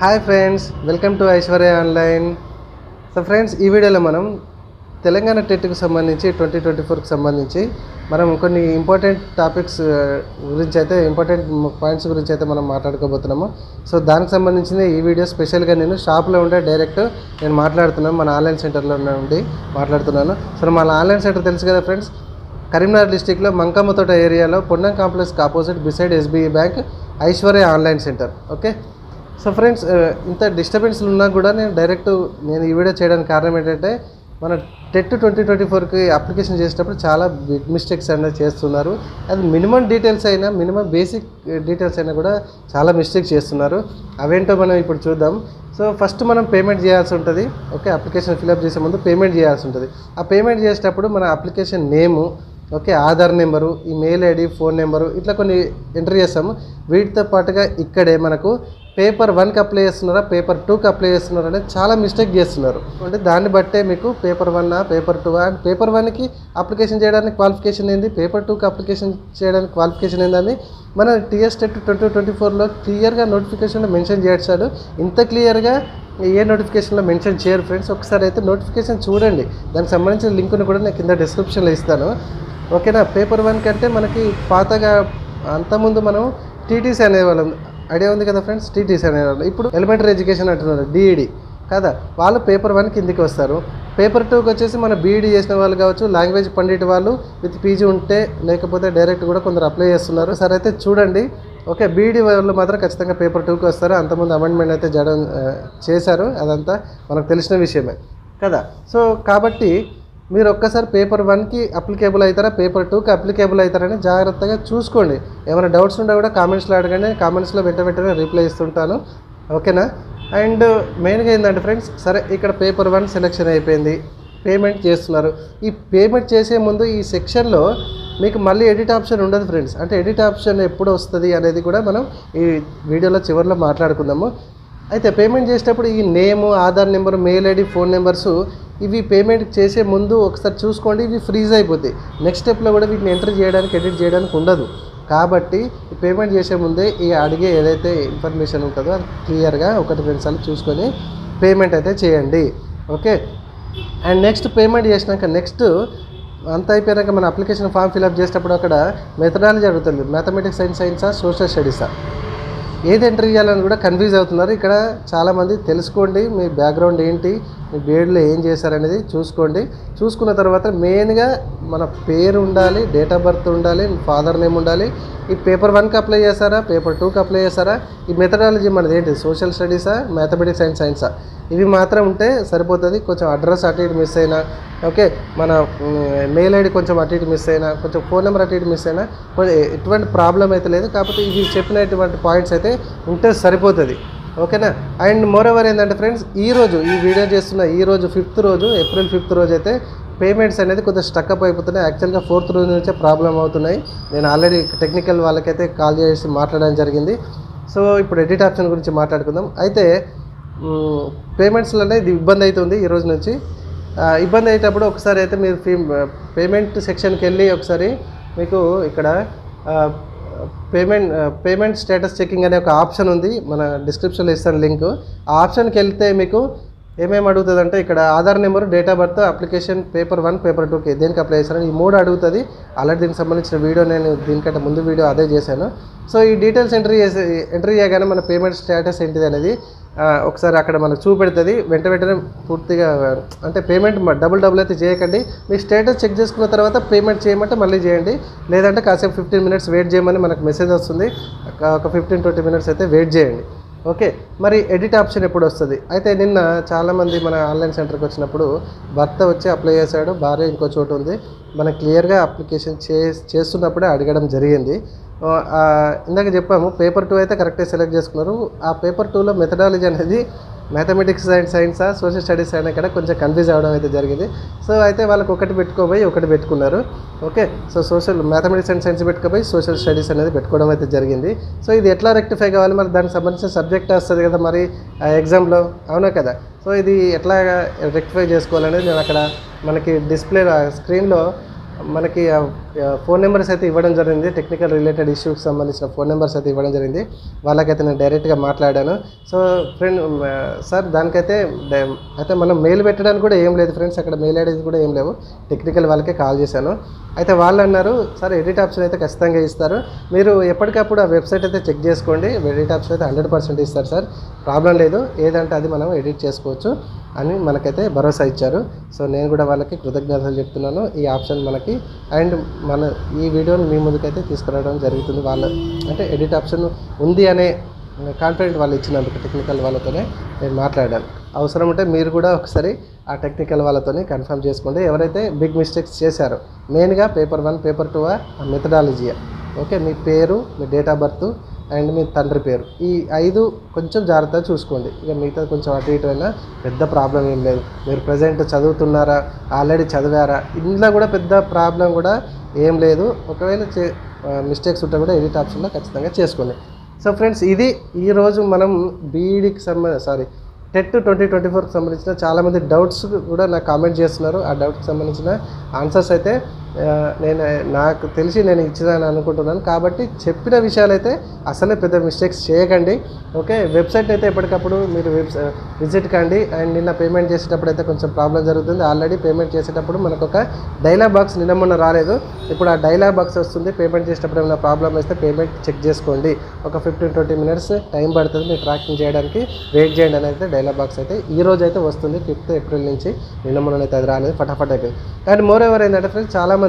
Hi friends, welcome to Aishwarya online. So friends, ఈ వీడియోలో మనం తెలంగాణ టెట్కి సంబంధించి 2024కి సంబంధించి మనం కొన్ని ఇంపార్టెంట్ టాపిక్స్ గురించి అయితే ఇంపార్టెంట్ పాయింట్స్ గురించి అయితే మనం మాట్లాడుకోబోతున్నాము. సో దానికి సంబంధించిన ఈ వీడియో స్పెషల్గా నేను షాప్లో ఉండే డైరెక్ట్ నేను మాట్లాడుతున్నాను, మన ఆన్లైన్ సెంటర్లో ఉండి మాట్లాడుతున్నాను. సో మన ఆన్లైన్ సెంటర్ తెలుసు కదా ఫ్రెండ్స్, కరీంనగర్ డిస్టిక్లో మంకమ్మతోట ఏరియాలో పొన్నం కాంప్లెక్స్కి opposite beside SBI bank Aishwarya online centre. Okay, so friends, ఇంత డిస్టర్బెన్స్లు ఉన్నా కూడా నేను ఈ వీడియో చేయడానికి కారణం ఏంటంటే, మన టెట్ 2024కి అప్లికేషన్ చేసేటప్పుడు చాలా బిగ్ మిస్టేక్స్ అనేది చేస్తున్నారు. అది మినిమం డీటెయిల్స్ అయినా, మినిమం బేసిక్ డీటెయిల్స్ అయినా కూడా చాలా మిస్టేక్స్ చేస్తున్నారు. అవేంటో మనం ఇప్పుడు చూద్దాం. సో ఫస్ట్ మనం పేమెంట్ చేయాల్సి ఉంటుంది. ఓకే, అప్లికేషన్ ఫిల్అప్ చేసే ముందు పేమెంట్ చేయాల్సి ఉంటుంది. ఆ పేమెంట్ చేసేటప్పుడు మన అప్లికేషన్ నేము, ఓకే, ఆధార్ నెంబరు, ఈ మెయిల్ ఐడి, ఫోన్ నెంబరు, ఇట్లా కొన్ని ఎంటర్ చేస్తాము. వీటితో పాటుగా ఇక్కడే మనకు పేపర్ 1కి అప్లై చేస్తున్నారా, పేపర్ 2కి అప్లై చేస్తున్నారా అనేది చాలా మిస్టేక్ చేస్తున్నారు. అంటే దాన్ని బట్టే మీకు పేపర్ 1 పేపర్ 2 అండ్ పేపర్ 1కి అప్లికేషన్ చేయడానికి క్వాలిఫికేషన్ ఏంది, పేపర్ 2కి అప్లికేషన్ చేయడానికి క్వాలిఫికేషన్ ఏందని మన టీఎస్ టెట్ 2024లో క్లియర్గా నోటిఫికేషన్లో మెన్షన్ చేశాడు. ఇంత క్లియర్గా ఏ నోటిఫికేషన్లో మెన్షన్ చేయరు ఫ్రెండ్స్. ఒకసారి అయితే నోటిఫికేషన్ చూడండి, దానికి సంబంధించిన లింక్ను కూడా నేను కింద డిస్క్రిప్షన్లో ఇస్తాను. ఓకేనా. పేపర్ 1 కంటే మనకి పాతగా అంతకుముందు మనం టీటీసీ అనేవాళ్ళం, ఐడియా ఉంది కదా ఫ్రెండ్స్, టీటీసీ అనేవాళ్ళు. ఇప్పుడు ఎలిమెంటరీ ఎడ్యుకేషన్ అంటున్నారు, డిఈడి కదా, వాళ్ళు పేపర్ 1 కిందికి వస్తారు. పేపర్ 2కి వచ్చేసి మన బీఈడి చేసిన వాళ్ళు కావచ్చు, లాంగ్వేజ్ పండిట్ వాళ్ళు విత్ పీజీ ఉంటే, లేకపోతే డైరెక్ట్ కూడా కొందరు అప్లై చేస్తున్నారు. సరే అయితే చూడండి. ఓకే, బీఈడి వాళ్ళు మాత్రం ఖచ్చితంగా పేపర్ 2కి వస్తారు. అంతకుముందు అమెండ్మెంట్ అయితే చేశారు, అదంతా మనకు తెలిసిన విషయమే కదా. సో కాబట్టి మీరు ఒక్కసారి పేపర్ 1కి అప్లికేబుల్ అవుతారా, పేపర్ 2కి అప్లికేబుల్ అవుతారని జాగ్రత్తగా చూసుకోండి. ఏమైనా డౌట్స్ ఉంటే కూడా కామెంట్స్లో అడగండి, కామెంట్స్లో వెంటనే రిప్లై ఇస్తుంటాను. ఓకేనా. అండ్ మెయిన్గా ఏంటంటే ఫ్రెండ్స్, సరే ఇక్కడ పేపర్ 1 సెలెక్షన్ అయిపోయింది, పేమెంట్ చేస్తున్నారు. ఈ పేమెంట్ చేసే ముందు ఈ సెక్షన్లో మీకు మళ్ళీ ఎడిట్ ఆప్షన్ ఉండదు ఫ్రెండ్స్. అంటే ఎడిట్ ఆప్షన్ ఎప్పుడు వస్తుంది అనేది కూడా మనం ఈ వీడియోలో చివరిలో మాట్లాడుకుందాము. అయితే పేమెంట్ చేసేటప్పుడు ఈ name, Aadhaar number, mail ID, phone numbers ఇవి పేమెంట్ చేసే ముందు ఒకసారి చూసుకోండి. ఇవి ఫ్రీజ్ అయిపోతాయి. నెక్స్ట్ స్టెప్లో కూడా వీటిని ఎంటర్ చేయడానికి, ఎడిట్ చేయడానికి ఉండదు. కాబట్టి పేమెంట్ చేసే ముందే ఈ అడిగే ఏదైతే ఇన్ఫర్మేషన్ ఉంటుందో అది క్లియర్గా 1-2 సార్లు చూసుకొని పేమెంట్ అయితే చేయండి. ఓకే. అండ్ నెక్స్ట్ పేమెంట్ చేసినాక నెక్స్ట్ అంత అయిపోయాక మన అప్లికేషన్ ఫామ్ ఫిల్అప్ చేసేటప్పుడు అక్కడ మెథడాలజీ అడుగుతుంది. మ్యాథమెటిక్స్ అండ్ సైన్సా, సోషల్ స్టడీసా, ఏది ఎంటర్ చేయాలని కూడా కన్ఫ్యూజ్ అవుతున్నారు. ఇక్కడ చాలామంది తెలుసుకోండి, మీ బ్యాక్గ్రౌండ్ ఏంటి, మీ బీఎడ్లో ఏం చేశారనేది చూసుకోండి. చూసుకున్న తర్వాత మెయిన్గా మన పేరు ఉండాలి, డేట్ ఆఫ్ బర్త్ ఉండాలి, ఫాదర్ నేమ్ ఉండాలి. ఈ పేపర్ 1కి అప్లై చేస్తారా, పేపర్ 2కి అప్లై చేస్తారా, ఈ మెథడాలజీ మనది ఏంటి, సోషల్ స్టడీసా, మ్యాథమెటిక్స్ అండ్ సైన్సా, ఇవి మాత్రం ఉంటే సరిపోతుంది. కొంచెం అడ్రస్ అటు ఇటు మిస్ అయినా, ఓకే, మన మెయిల్ ఐడి కొంచెం అటు ఇటు మిస్ అయినా, కొంచెం ఫోన్ నెంబర్ అటు ఇటు మిస్ అయినా కొంచెం ఎటువంటి ప్రాబ్లం అయితే లేదు. కాకపోతే ఇవి చెప్పినటువంటి పాయింట్స్ అయితే ఉంటే సరిపోతుంది. ఓకేనా. అండ్ మోరోవర్ ఏంటంటే ఫ్రెండ్స్, ఈ వీడియో చేస్తున్న ఈరోజు 5th రోజు, ఏప్రిల్ 5th రోజు అయితే పేమెంట్స్ అనేది కొంచెం స్టక్అప్ అయిపోతున్నాయి. యాక్చువల్గా 4th రోజు నుంచే ప్రాబ్లం అవుతున్నాయి. నేను ఆల్రెడీ టెక్నికల్ వాళ్ళకైతే కాల్ చేసి మాట్లాడడం జరిగింది. సో ఇప్పుడు ఎడిట్ ఆప్షన్ గురించి మాట్లాడుకుందాం. అయితే పేమెంట్స్లోనే ఇది ఇబ్బంది అవుతుంది ఈ రోజు నుంచి. ఇబ్బంది అయ్యేటప్పుడు ఒకసారి అయితే మీరు పేమెంట్ సెక్షన్కి వెళ్ళి ఒకసారి మీకు ఇక్కడ పేమెంట్ స్టేటస్ చెకింగ్ అనే ఒక ఆప్షన్ ఉంది, మన డిస్క్రిప్షన్లో ఇస్తాను లింక్. ఆ ఆప్షన్కి వెళ్తే మీకు ఏమేమి అడుగుతుంది అంటే, ఇక్కడ Aadhaar number, date of birth, application paper 1, paper 2కి దేనికి అప్లై చేస్తారని ఈ 3 అడుగుతుంది. ఆల్రెడీ దీనికి సంబంధించిన వీడియో నేను దీనికంటే ముందు వీడియో అదే చేశాను. సో ఈ డీటెయిల్స్ ఎంట్రీ చేయగానే మన పేమెంట్ స్టేటస్ ఏంటిది అనేది ఒకసారి అక్కడ మనకు చూపెడుతుంది. వెంటనే పూర్తిగా అంటే పేమెంట్ డబుల్ అయితే చేయకండి. మీ స్టేటస్ చెక్ చేసుకున్న తర్వాత పేమెంట్ చేయమంటే మళ్ళీ చేయండి, లేదంటే కాసేపు 15 minutes వెయిట్ చేయమని మనకు మెసేజ్ వస్తుంది. ఒక 15-20 minutes అయితే వెయిట్ చేయండి. ఓకే. మరి ఎడిట్ ఆప్షన్ ఎప్పుడు వస్తుంది? అయితే నిన్న చాలామంది మన ఆన్లైన్ సెంటర్కి వచ్చినప్పుడు భర్త వచ్చి అప్లై చేశాడు, భార్య ఇంకో చోటు ఉంది. మనం క్లియర్గా అప్లికేషన్ చేస్తున్నప్పుడే అడగడం జరిగింది. ఇందాక చెప్పాము పేపర్ 2 అయితే కరెక్ట్గా సెలెక్ట్ చేసుకున్నారు. ఆ పేపర్ 2లో మెథడాలజీ అనేది మ్యాథమెటిక్స్ అండ్ సైన్సా, సోషల్ స్టడీస్ అనే ఇక్కడ కొంచెం కన్ఫ్యూజ్ అవ్వడం అయితే జరిగింది. సో అయితే వాళ్ళకి ఒకటి పెట్టుకున్నారు. Okay. So mathematics and science పెట్టుకోపోయి సోషల్ స్టడీస్ అనేది పెట్టుకోవడం అయితే జరిగింది. సో ఇది ఎట్లా రెక్టిఫై కావాలి, మరి దానికి సంబంధించిన సబ్జెక్ట్ వస్తుంది కదా మరి ఎగ్జామ్లో, అవునా కదా. సో ఇది ఎట్లా రెక్టిఫై చేసుకోవాలనేది నేను అక్కడ మనకి డిస్ప్లే స్క్రీన్లో మనకి ఫోన్ నెంబర్స్ అయితే ఇవ్వడం జరిగింది. టెక్నికల్ రిలేటెడ్ ఇష్యూకి సంబంధించిన ఫోన్ నెంబర్స్ అయితే ఇవ్వడం జరిగింది. వాళ్ళకైతే నేను డైరెక్ట్గా మాట్లాడాను. సో ఫ్రెండ్ సార్ దానికైతే అయితే మనం మెయిల్ పెట్టడానికి కూడా ఏం లేదు ఫ్రెండ్స్, అక్కడ మెయిల్ ఐడీస్ కూడా ఏం లేవు. టెక్నికల్ వాళ్ళకే కాల్ చేశాను. అయితే వాళ్ళు అన్నారు, సార్ ఎడిట్ ఆప్షన్ అయితే ఖచ్చితంగా ఇస్తారు, మీరు ఎప్పటికప్పుడు ఆ వెబ్సైట్ అయితే చెక్ చేసుకోండి, ఎడిట్ ఆప్షన్ అయితే 100% ఇస్తారు సార్, ప్రాబ్లం లేదు, ఏదంటే అది మనం ఎడిట్ చేసుకోవచ్చు అని మనకైతే భరోసా ఇచ్చారు. సో నేను కూడా వాళ్ళకి కృతజ్ఞతలు చెప్తున్నాను. ఈ ఆప్షన్ మనకి అండ్ మన ఈ వీడియోని మీ ముందుకైతే తీసుకురావడం జరుగుతుంది. వాళ్ళు అంటే ఎడిట్ ఆప్షన్ ఉంది అనే కాన్ఫిడెంట్ వాళ్ళు ఇచ్చినందుకు టెక్నికల్ వాళ్ళతోనే నేను మాట్లాడాను. అవసరం ఉంటే మీరు కూడా ఒకసారి ఆ టెక్నికల్ వాళ్ళతోనే కన్ఫర్మ్ చేసుకోండి. ఎవరైతే బిగ్ మిస్టేక్స్ చేశారో మెయిన్గా పేపర్ 1 పేపర్ 2 ఆ మెథడాలజీ, ఓకే, మీ పేరు, మీ డేట్ ఆఫ్ బర్త్ అండ్ మీ తండ్రి పేరు, ఈ 5 కొంచెం జాగ్రత్తగా చూసుకోండి. ఇక మిగతా కొంచెం అటు ఇటు అయినా పెద్ద ప్రాబ్లం ఏం లేదు. మీరు ప్రజెంట్ చదువుతున్నారా, ఆల్రెడీ చదివారా, ఇందులో కూడా పెద్ద ప్రాబ్లం కూడా ఏం లేదు. ఒకవేళ మిస్టేక్స్ ఉంటే కూడా ఎడిట్ ఆప్షన్లో ఖచ్చితంగా చేసుకోండి. సో ఫ్రెండ్స్, ఇది ఈరోజు మనం బీఈడీకి టెట్ 2024కి సంబంధించిన చాలామంది డౌట్స్ కూడా నాకు కామెంట్ చేస్తున్నారు. ఆ డౌట్కి సంబంధించిన ఆన్సర్స్ అయితే నాకు తెలిసి నేను ఇచ్చిందని అనుకుంటున్నాను. కాబట్టి చెప్పిన విషయాలైతే అసలే పెద్ద మిస్టేక్స్ చేయకండి. ఓకే, వెబ్సైట్ అయితే ఎప్పటికప్పుడు మీరు విజిట్ కండి. అండ్ నిన్న పేమెంట్ చేసేటప్పుడు అయితే కొంచెం ప్రాబ్లం జరుగుతుంది. ఆల్రెడీ పేమెంట్ చేసేటప్పుడు మనకు ఒక డైలాగ్ బాక్స్ నిన్న మొన్న రాలేదు, ఇప్పుడు ఆ డైలాగ్ బాక్స్ వస్తుంది. పేమెంట్ చేసేటప్పుడు ఏమైనా ప్రాబ్లం వస్తే పేమెంట్ చెక్ చేసుకోండి, ఒక 15-20 మినిట్స్ టైం పడుతుంది మీరు ట్రాకింగ్ చేయడానికి, వెయిట్ చేయండి అని అయితే డైలాగ్ బాక్స్ అయితే ఈ రోజు అయితే వస్తుంది. 5th ఏప్రిల్ నుంచి, నిన్న మొన్న అయితే అది రాలేదు, ఫటాఫట్ అయిపోయింది. అండ్ మోర్ ఎవర్ ఏంటంటే ఫ్రెండ్స్, చాలామంది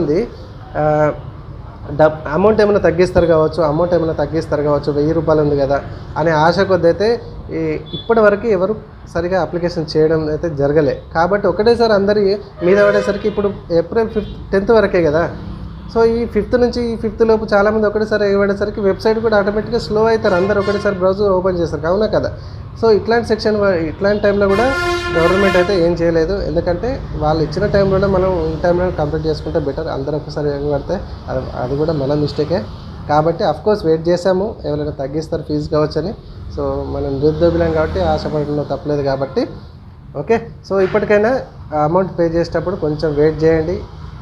అమౌంట్ ఏమైనా తగ్గిస్తారు కావచ్చు, 1000 రూపాయలు ఉంది కదా అనే ఆశ కొద్ది అయితే ఇప్పటి వరకు ఎవరు సరిగా అప్లికేషన్ చేయడం అయితే జరగలే. కాబట్టి ఒకటేసారి అందరి మీద పడేసరికి ఇప్పుడు ఏప్రిల్ 10th వరకే కదా. సో ఈ 5th నుంచి ఈ 5th లోపు చాలామంది ఒకటేసారి ఇవ్వడేసరికి వెబ్సైట్ కూడా ఆటోమేటిక్గా స్లో అవుతారు, అందరు ఒకటేసారి బ్రౌజర్ ఓపెన్ చేస్తారు, అవునా కదా. సో ఇట్లాంటి టైంలో కూడా గవర్నమెంట్ అయితే ఏం చేయలేదు. ఎందుకంటే వాళ్ళు ఇచ్చిన టైంలోనే మనం ఈ టైంలో కంప్లీట్ చేసుకుంటే బెటర్. అందరూ ఒకసారి పడితే అది కూడా మన మిస్టేకే. కాబట్టి అఫ్కోర్స్ వెయిట్ చేసాము, ఎవరైనా తగ్గిస్తారు ఫీజు కావచ్చని. సో మనం నిరుద్యోగులం కాబట్టి ఆశపడడంలో తప్పలేదు కాబట్టి ఓకే. సో ఇప్పటికైనా అమౌంట్ పే చేసేటప్పుడు కొంచెం వెయిట్ చేయండి.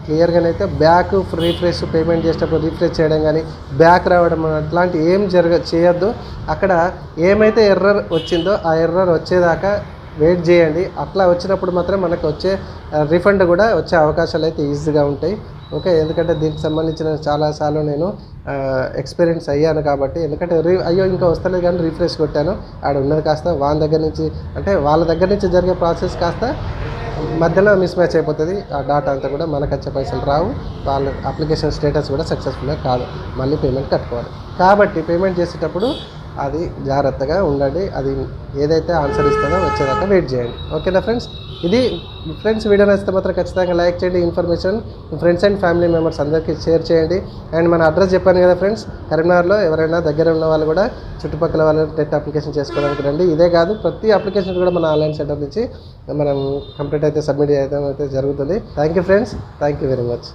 క్లియర్గానైతే బ్యాక్ రీఫ్రెష్ పేమెంట్ చేసేటప్పుడు రీఫ్రెష్ చేయడం కానీ బ్యాక్ రావడం అట్లాంటి ఏం చేయొద్దు. అక్కడ ఏమైతే ఎర్రర్ వచ్చిందో ఆ ఎర్రర్ వచ్చేదాకా వెయిట్ చేయండి. అట్లా వచ్చినప్పుడు మాత్రం మనకు వచ్చే రీఫండ్ కూడా వచ్చే అవకాశాలు అయితే ఈజీగా ఉంటాయి. ఓకే, ఎందుకంటే దీనికి సంబంధించిన చాలాసార్లు నేను ఎక్స్పీరియన్స్ అయ్యాను కాబట్టి. ఎందుకంటే అయ్యో ఇంకా వస్తలేదు కానీ రీఫ్రెష్ కొట్టాను, ఆడ ఉన్నది కాస్త వాళ్ళ దగ్గర నుంచి జరిగే ప్రాసెస్ కాస్త మధ్యలో మిస్ మ్యాచ్ అయిపోతుంది. ఆ డాటా అంతా కూడా మనకు వచ్చే పైసలు రావు, వాళ్ళ అప్లికేషన్ స్టేటస్ కూడా సక్సెస్ఫుల్గా కాదు, మళ్ళీ పేమెంట్ కట్టుకోవాలి. కాబట్టి పేమెంట్ చేసేటప్పుడు అది జాగ్రత్తగా ఉండండి. అది ఏదైతే ఆన్సర్ ఇస్తుందో వచ్చేదాకా వెయిట్ చేయండి. ఓకేనా ఫ్రెండ్స్, ఇది ఫ్రెండ్స్ వీడియో నచ్చితే మాత్రం ఖచ్చితంగా లైక్ చేయండి. Information me friends and family members అందరికీ షేర్ చేయండి. అండ్ మన అడ్రస్ చెప్పాను కదా ఫ్రెండ్స్, కరీంనగర్లో ఎవరైనా దగ్గర ఉన్న వాళ్ళు కూడా చుట్టుపక్కల వాళ్ళు టెట్ అప్లికేషన్ చేసుకోవడానికి రండి. ఇదే కాదు, ప్రతి అప్లికేషన్ కూడా మన ఆన్లైన్ సెంటర్ నుంచి మనం కంప్లీట్ అయితే సబ్మిట్ చేయడం అయితే జరుగుతుంది. Thank you friends, thank you very much.